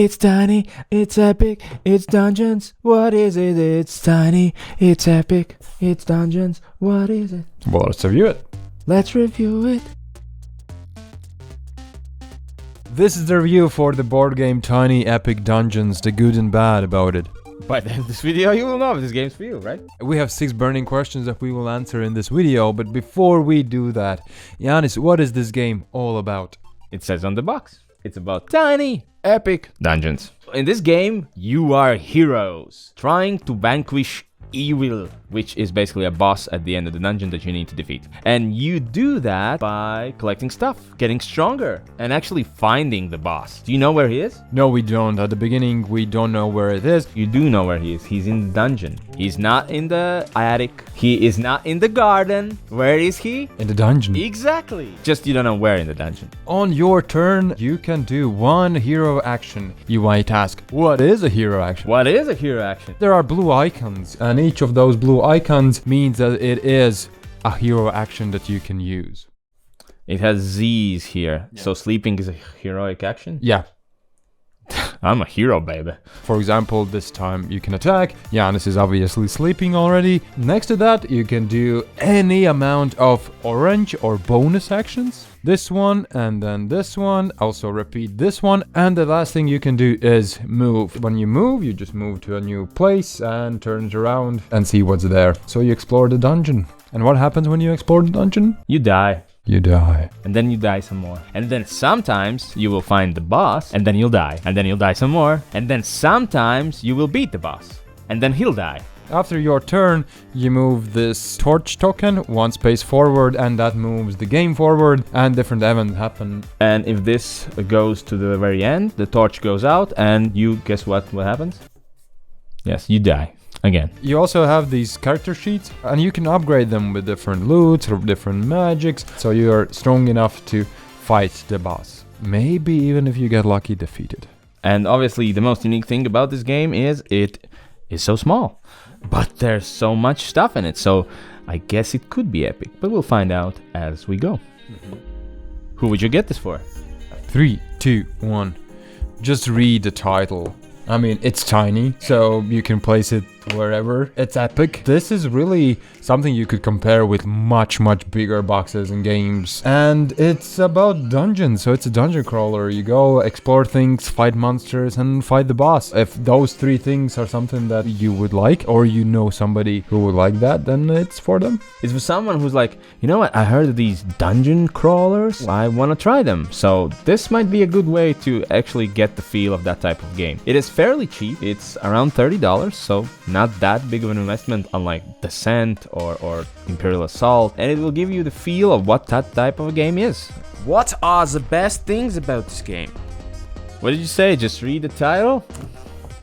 It's tiny, it's epic, it's dungeons. What is it? It's tiny, it's epic, it's dungeons. What is it? Well, let's review it. Let's review it. This is the review for the board game Tiny Epic Dungeons, the good and bad about it. By the end of this video, you will know if this game's for you, right? We have 6 burning questions that we will answer in this video, but before we do that, Yanis, what is this game all about? It says on the box. It's about tiny, epic dungeons. In this game, you are heroes trying to vanquish evil, which is basically a boss at the end of the dungeon that you need to defeat. And you do that by collecting stuff, getting stronger, and actually finding the boss. Do you know where he is? No, we don't. At the beginning, we don't know where it is. You do know where he is. He's in the dungeon. He's not in the attic. He is not in the garden. Where is he? In the dungeon. Exactly. Just you don't know where in the dungeon. On your turn, you can do one hero action. You might ask, what is a hero action? What is a hero action? There are blue icons, and each of those blue icons means that it is a hero action that you can use. It has Z's here. Yeah. So sleeping is a heroic action? Yeah. I'm a hero, baby. For example, this time you can attack. Yanis is obviously sleeping already. Next to that, you can do any amount of orange or bonus actions. This one, and then this one. Also repeat this one. And the last thing you can do is move. When you move, you just move to a new place and turn around and see what's there. So you explore the dungeon. And what happens when you explore the dungeon? You die. You die. And then you die some more. And then sometimes you will find the boss, and then you'll die. And then you'll die some more. And then sometimes you will beat the boss, and then he'll die. After your turn, you move this torch token 1 space forward, and that moves the game forward, and different events happen. And if this goes to the very end, the torch goes out, and you guess what happens? Yes, you die. Again. You also have these character sheets, and you can upgrade them with different loots or different magics, so you are strong enough to fight the boss. Maybe even if you get lucky, defeated. And obviously the most unique thing about this game is it is so small, but there's so much stuff in it, so I guess it could be epic, but we'll find out as we go. Who would you get this for? 3, 2, 1. Just read the title. I mean, it's tiny, so you can place it wherever. It's epic. This is really something you could compare with much bigger boxes and games. And it's about dungeons, so it's a dungeon crawler. You go explore things, fight monsters, and fight the boss. If those 3 things are something that you would like, or you know somebody who would like that, then it's for them. It's for someone who's like, you know what, I heard of these dungeon crawlers, I want to try them. So this might be a good way to actually get the feel of that type of game. It is fairly cheap. It's around $30, so not that big of an investment, unlike Descent or Imperial Assault, and it will give you the feel of what that type of a game is. What are the best things about this game? What did you say? Just read the title?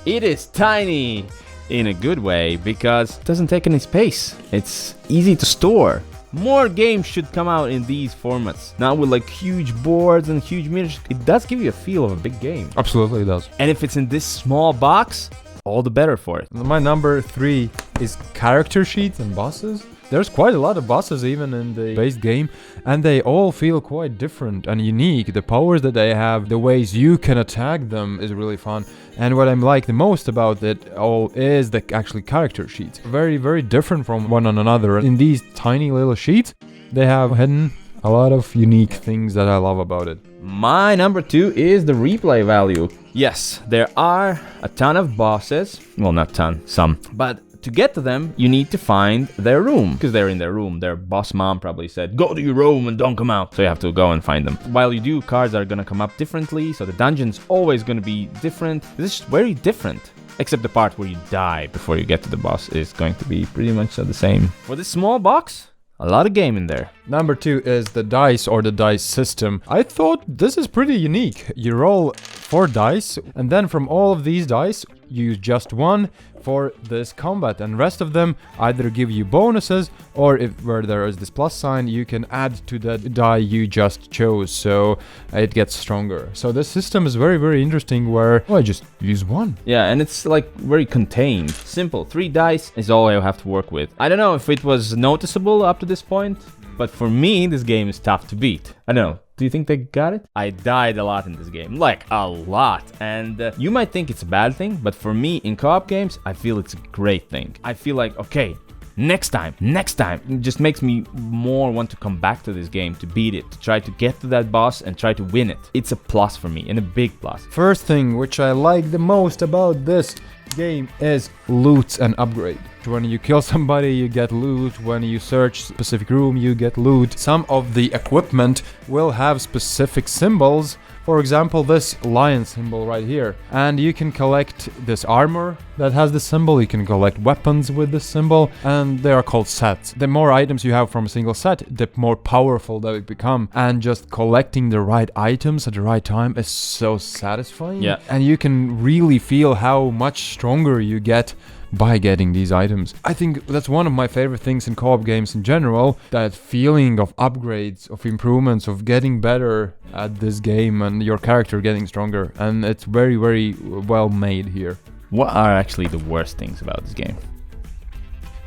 It is tiny in a good way because it doesn't take any space. It's easy to store. More games should come out in these formats, not with like huge boards and huge meters. It does give you a feel of a big game. Absolutely it does. And if it's in this small box, all the better for it. My number 3 is character sheets and bosses. There's quite a lot of bosses even in the base game, and they all feel quite different and unique. The powers that they have, the ways you can attack them is really fun. And what I like the most about it all is the actually character sheets. Very different from one another. In these tiny little sheets, they have hidden a lot of unique things that I love about it. My number 2 is the replay value. Yes, there are a ton of bosses. Well, not ton, some. But to get to them, you need to find their room. Because they're in their room. Their boss mom probably said, go to your room and don't come out. So you have to go and find them. While you do, cards are going to come up differently. So the dungeon's always going to be different. This is very different. Except the part where you die before you get to the boss is going to be pretty much the same. For this small box, a lot of game in there. Number 2 is the dice or the dice system. I thought this is pretty unique. You roll 4 dice, and then from all of these dice, you use just one for this combat, and rest of them either give you bonuses, or if where there is this plus sign, you can add to the die you just chose, so it gets stronger. So this system is very interesting, where I just use one. Yeah, and it's like very contained. Simple. 3 dice is all I have to work with. I don't know if it was noticeable up to this point, but for me, this game is tough to beat. I don't know. Do you think they got it? I died a lot in this game, like a lot. And you might think it's a bad thing, but for me, in co-op games, I feel it's a great thing. I feel like, okay, next time. It just makes me more want to come back to this game, to beat it, to try to get to that boss and try to win it. It's a plus for me, and a big plus. First thing which I like the most about this game is loot and upgrade. When you kill somebody, you get loot. When you search specific room, you get loot. Some of the equipment will have specific symbols. For example, this lion symbol right here. And you can collect this armor that has the symbol. You can collect weapons with this symbol, and they are called sets. The more items you have from a single set, the more powerful they become. And just collecting the right items at the right time is so satisfying. Yeah. And you can really feel how much stronger you get by getting these items. I think that's one of my favorite things in co-op games in general, that feeling of upgrades, of improvements, of getting better at this game and your character getting stronger. And it's very, very well made here. What are actually the worst things about this game?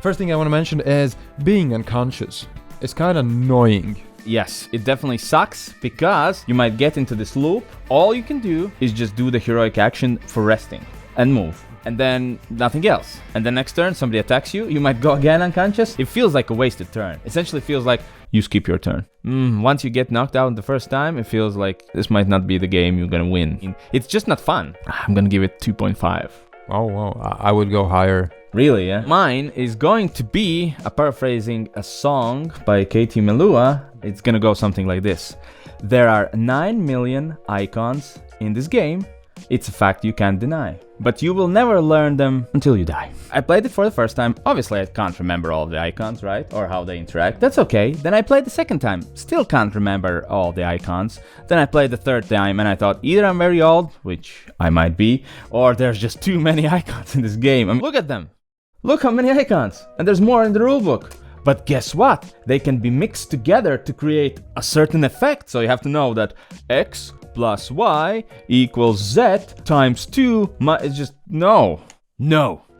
First thing I want to mention is being unconscious. It's kind of annoying. Yes, it definitely sucks because you might get into this loop. All you can do is just do the heroic action for resting and move. And then nothing else. And the next turn, somebody attacks you, you might go again unconscious. It feels like a wasted turn. Essentially feels like you skip your turn. Once you get knocked out the first time, it feels like this might not be the game you're gonna win. It's just not fun. I'm gonna give it 2.5. Oh, wow. I would go higher. Really, yeah? Mine is going to be, paraphrasing a song by Katie Melua, it's gonna go something like this. There are 9 million icons in this game. It's a fact you can't deny, but you will never learn them until you die. I played it for the first time. Obviously, I can't remember all the icons, right? Or how they interact. That's okay. Then I played the second time. Still can't remember all the icons. Then I played the third time and I thought either I'm very old, which I might be, or there's just too many icons in this game. I mean, look at them. Look how many icons. And there's more in the rulebook. But guess what? They can be mixed together to create a certain effect. So you have to know that X plus Y equals Z times 2. It's just no.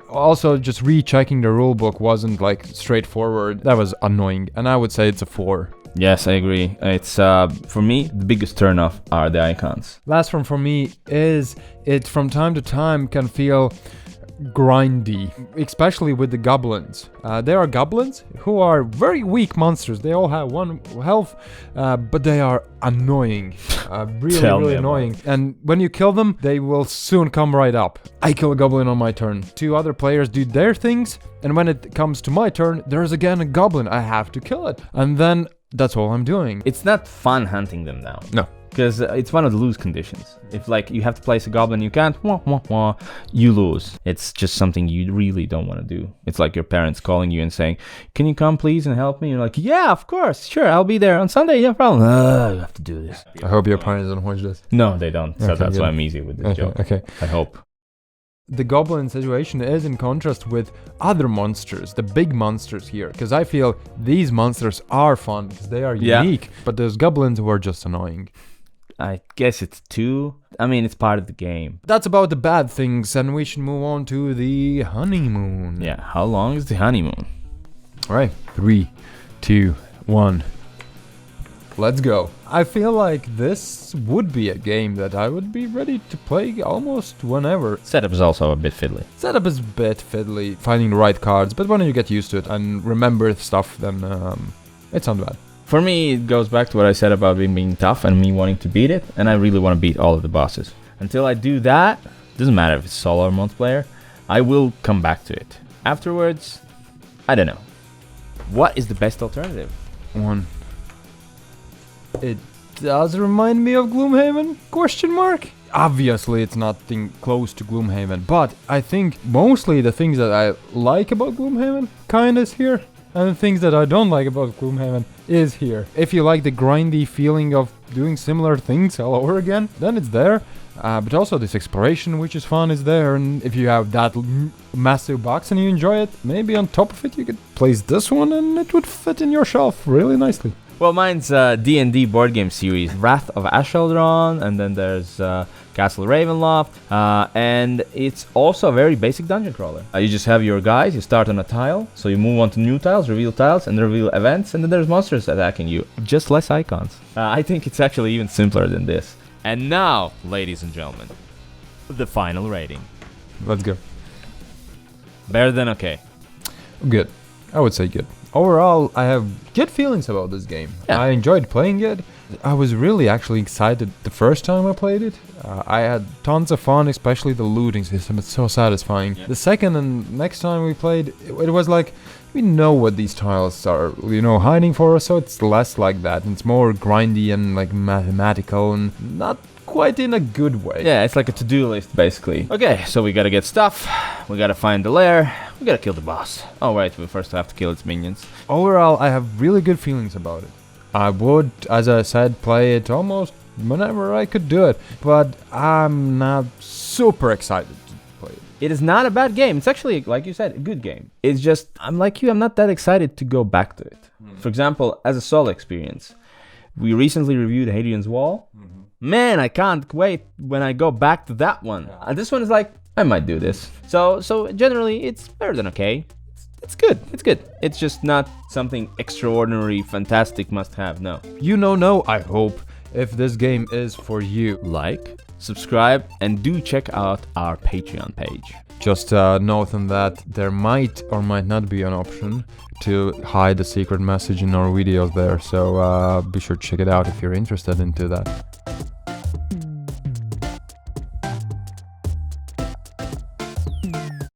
Also, just rechecking the rulebook wasn't like straightforward. That was annoying, and I would say it's a 4. Yes, I agree. It's for me, the biggest turnoff are the icons. Last one for me is it from time to time can feel grindy, especially with the goblins. There are goblins who are very weak monsters. They all have 1 health, but they are annoying, really annoying. And when you kill them, they will soon come right up. I kill a goblin on my turn. 2 other players do their things, and when it comes to my turn, there's again a goblin. I have to kill it, and then that's all I'm doing. It's not fun hunting them down. No. Because it's one of the lose conditions. If like you have to place a goblin, you can't, you lose. It's just something you really don't want to do. It's like your parents calling you and saying, "Can you come please and help me?" You're like, "Yeah, of course, sure, I'll be there on Sunday, no problem." You have to do this. I hope your parents don't watch this. No, they don't. So Okay, that's good. why I'm easy with this joke. Okay. I hope. The goblin situation is in contrast with other monsters, the big monsters here, because I feel these monsters are fun because they are unique, but those goblins were just annoying. I guess it's 2. I mean, it's part of the game. That's about the bad things, and we should move on to the honeymoon. Yeah, how long is the honeymoon? All right, 3, 2, 1. Let's go. I feel like this would be a game that I would be ready to play almost whenever. Setup is also a bit fiddly. Setup is a bit fiddly, finding the right cards, but when you get used to it and remember stuff, then it's not bad. For me, it goes back to what I said about being tough and me wanting to beat it, and I really want to beat all of the bosses. Until I do that, doesn't matter if it's solo or multiplayer, I will come back to it. Afterwards, I don't know. What is the best alternative? 1. It does remind me of Gloomhaven? Question mark? Obviously, it's nothing close to Gloomhaven, but I think mostly the things that I like about Gloomhaven kind of is here. And the things that I don't like about Gloomhaven is here. If you like the grindy feeling of doing similar things all over again, then it's there. But also this exploration, which is fun, is there. And if you have that massive box and you enjoy it, maybe on top of it you could place this one and it would fit in your shelf really nicely. Well, mine's D&D board game series, Wrath of Asheldron, and then there's Castle Ravenloft, and it's also a very basic dungeon crawler. You just have your guys, you start on a tile, so you move on to new tiles, reveal tiles, and reveal events, and then there's monsters attacking you. Just less icons. I think it's actually even simpler than this. And now, ladies and gentlemen, the final rating. Let's go. Better than okay. Good. I would say good. Overall, I have good feelings about this game. Yeah. I enjoyed playing it. I was really actually excited the first time I played it. I had tons of fun, especially the looting system. It's so satisfying. Yeah. The second and next time we played, it was like, we know what these tiles are, hiding for us, so it's less like that. And it's more grindy and like mathematical and not quite in a good way. Yeah, it's like a to-do list, basically. Okay, so we gotta get stuff, we gotta find the lair, we gotta kill the boss. Oh wait, we first have to kill its minions. Overall, I have really good feelings about it. I would, as I said, play it almost whenever I could do it, but I'm not super excited to play it. It is not a bad game. It's actually, like you said, a good game. It's just, I'm like you, I'm not that excited to go back to it. For example, as a solo experience, we recently reviewed Hadrian's Wall. Man, I can't wait when I go back to that one. This one is like, I might do this. So generally, it's better than okay. It's good. It's good. It's just not something extraordinary, fantastic, must have. No. I hope, if this game is for you. Like, subscribe, and do check out our Patreon page. Just note on that there might or might not be an option to hide the secret message in our videos there. So be sure to check it out if you're interested into that.